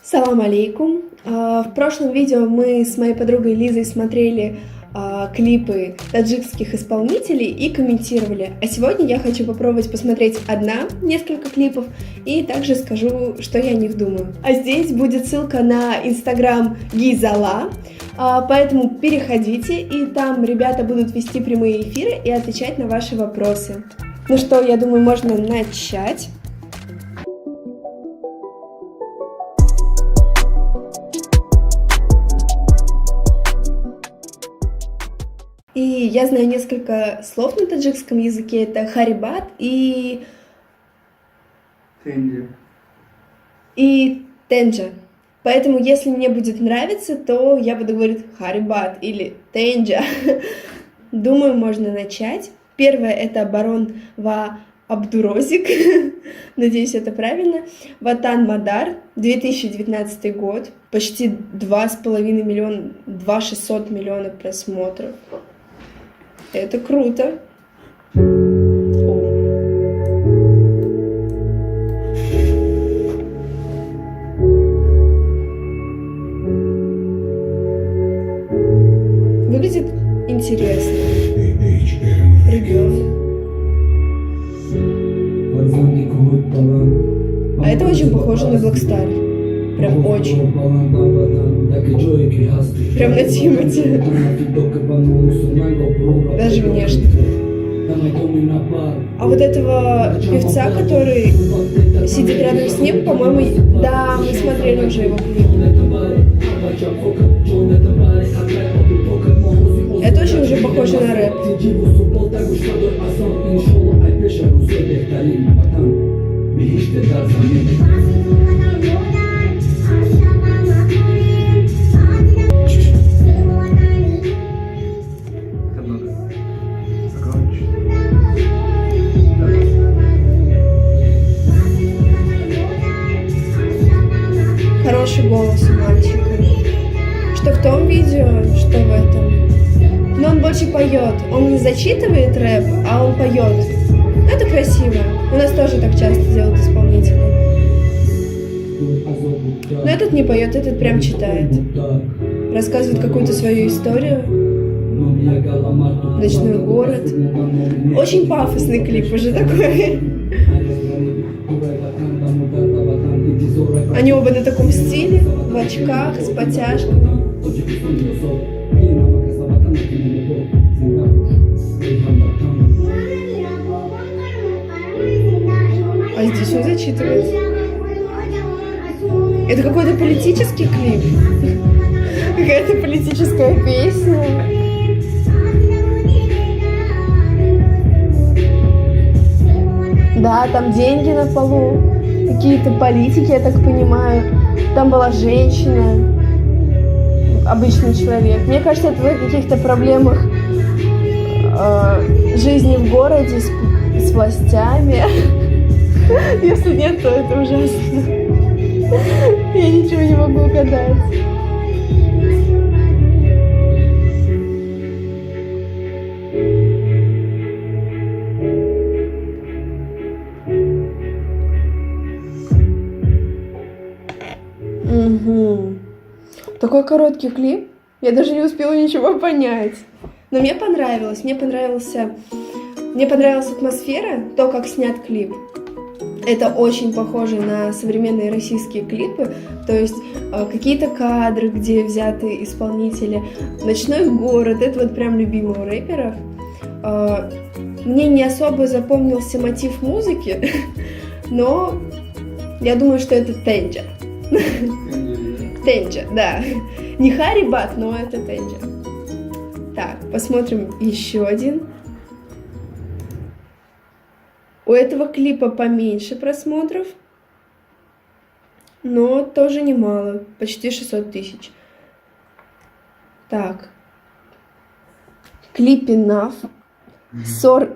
Салам алейкум. В прошлом видео мы с моей подругой Лизой смотрели клипы таджикских исполнителей и комментировали. А сегодня я хочу попробовать посмотреть несколько клипов и также скажу, что я о них думаю. А здесь будет ссылка на инстаграм Гизала, поэтому переходите, и там ребята будут вести прямые эфиры и отвечать на ваши вопросы. Ну что, я думаю, можно начать. И я знаю несколько слов на таджикском языке. Это харибат и тенджа. Поэтому, если мне будет нравиться, то я буду говорить харибат или тенджа. Думаю, можно начать. Первое — это Барон ва Абдурозик. Надеюсь, это правильно. Ватан Мадар, 2019 год. Почти 2,5 миллиона, 2,600 миллионов просмотров. Это круто. Выглядит интересно. Ребенок. А это очень похоже на Блэкстар. Прям очень. Прям на Тимати. Даже внешне. А вот этого певца, который сидит рядом с ним, по-моему, да, мы смотрели уже его клип. Это очень уже похоже на рэп. Хороший голос у мальчика. Что в том видео, что в этом. Но он больше поет. Он не зачитывает рэп, а он поет. Это красиво. У нас тоже так часто делают исполнители. Но этот не поет, этот прям читает. Рассказывает какую-то свою историю. Ночной город. Очень пафосный клип уже такой. Они оба на таком стиле, в очках, с подтяжками. А здесь он зачитывает. Это какой-то политический клип. Какая-то политическая песня. Да, там деньги на полу. Какие-то политики, я так понимаю. Там была женщина. Обычный человек. Мне кажется, это о каких-то проблемах жизни в городе с властями. Если нет, то это ужасно. Я ничего не могу угадать. Угу. Такой короткий клип. Я даже не успела ничего понять. Но мне понравилось. Мне понравилась атмосфера, то, как снят клип. Это очень похоже на современные российские клипы. То есть какие-то кадры, где взяты исполнители. Ночной город. Это вот прям любимый у рэперов. Мне не особо запомнился мотив музыки, но я думаю, что это тенджа. Тенджа, да. Не харибат, но это тенджа. Так, посмотрим еще один. У этого клипа поменьше просмотров, но тоже немало, почти 600 тысяч. Так. Клипе Нав. Сор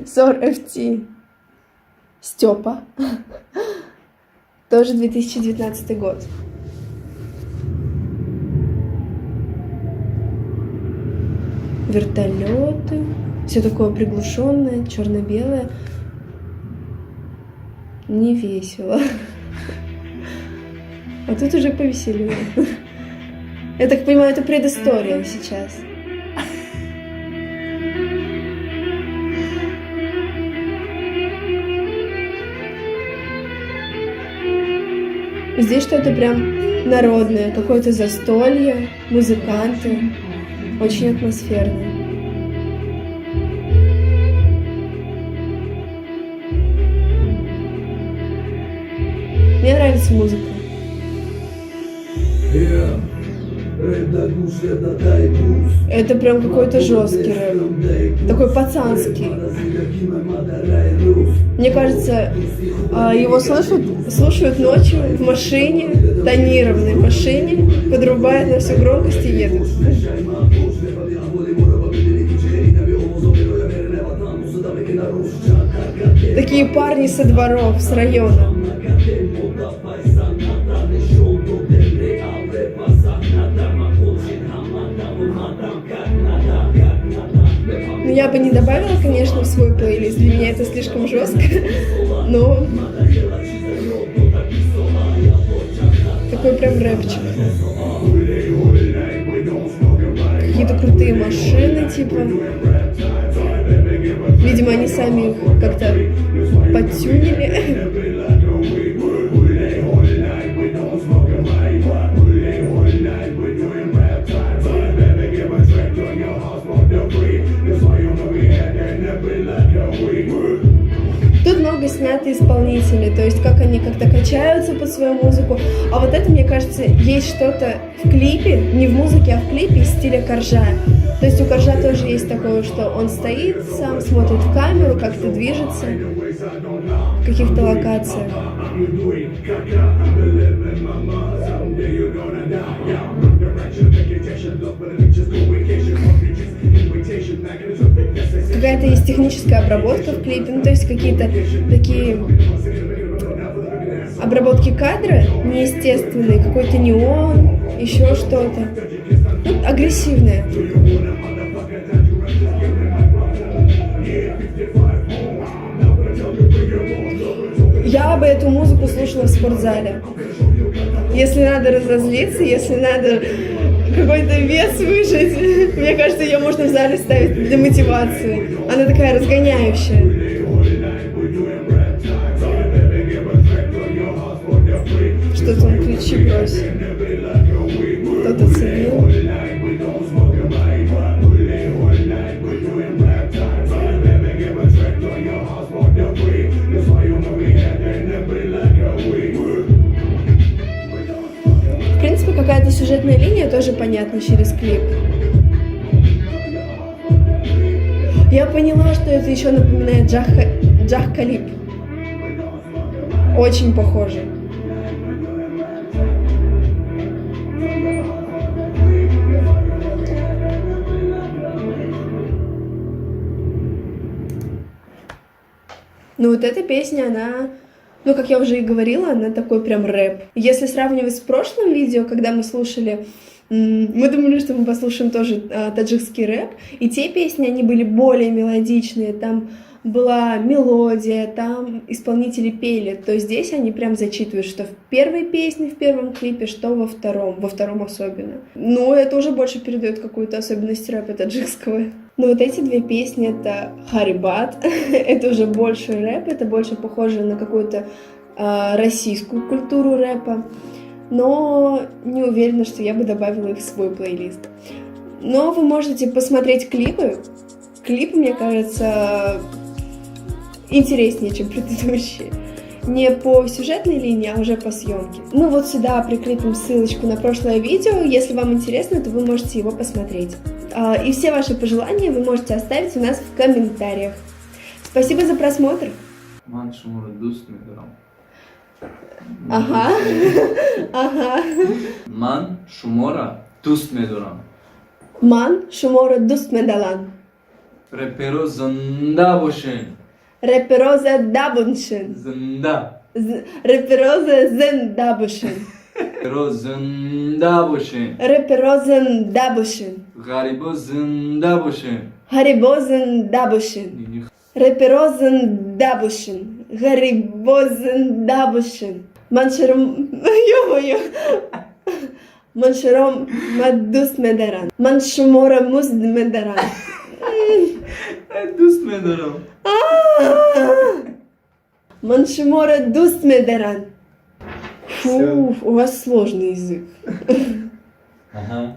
FT. Степа. Тоже 2019 год. Вертолеты. Все такое приглушенное, черно-белое. Не весело. А тут уже повеселее. Я так понимаю, это предыстория сейчас. Здесь что-то прям народное, какое-то застолье, музыканты. Очень атмосферно. Мне нравится музыка. Это прям какой-то жесткий рэп. Такой пацанский. Мне кажется, его слушают ночью в машине, тонированной машине, подрубают на всю громкость и едут. Такие парни со дворов, с района. Ну, я бы не добавила, конечно, в свой плейлист, для меня это слишком жестко, но такой прям рэпчик. Какие-то крутые машины, типа. Видимо, они сами их как-то подтюнили. Тут много сняты исполнителей, то есть как они как-то качаются под свою музыку. А вот это, мне кажется, есть что-то в клипе, не в музыке, а в клипе из стиля Коржа. То есть у Коржа тоже есть такое, что он стоит сам, смотрит в камеру, как-то движется в каких-то локациях. Какая-то есть техническая обработка в клипе, ну то есть какие-то такие обработки кадра неестественные, какой-то неон, еще что-то. Ну, агрессивное. Я бы эту музыку слушала в спортзале. Если надо разозлиться, если надо какой-то вес выжать, мне кажется, ее можно в зале ставить для мотивации. Она такая разгоняющая. Что-то он ключи бросил. Кто-то ценил. В принципе, какая-то сюжетная линия тоже понятна через клип. Я поняла, что это еще напоминает Джах Калиб. Очень похоже. Ну вот эта песня, она, ну как я уже и говорила, она такой прям рэп. Если сравнивать с прошлым видео, когда мы слушали, мы думали, что мы послушаем тоже таджикский рэп, и те песни, они были более мелодичные, там была мелодия, там исполнители пели, то здесь они прям зачитывают, что в первой песне, в первом клипе, что во втором особенно. Ну, это уже больше передает какую-то особенность рэпа таджикского. Но вот эти две песни, это Харибат, это уже больше рэп, это больше похоже на какую-то российскую культуру рэпа, но не уверена, что я бы добавила их в свой плейлист. Но вы можете посмотреть клипы. Клипы, мне кажется, интереснее, чем предыдущие. Не по сюжетной линии, а уже по съемке. Мы вот сюда прикрепим ссылочку на прошлое видео. Если вам интересно, то вы можете его посмотреть. И все ваши пожелания вы можете оставить у нас в комментариях. Спасибо за просмотр. Ага. Ага. Ман шумора дуст медорам. Ман шумора дуст медалан. Реперо зында бошен. Репероза дабуншин. Зында. Репероза зендабушин. Реперо зында бошен. Реперозен дабушин. Гарибо зында бошен. Харибозен дабушин. Реперозен дабушин. Гарибозен дабушин. Маншером... Ё-моё! Маншером маддус медеран. Маншумора муз медеран. Дус медором. Маншимора дус медеран. Фу, Всё. у вас сложный язык. Ага.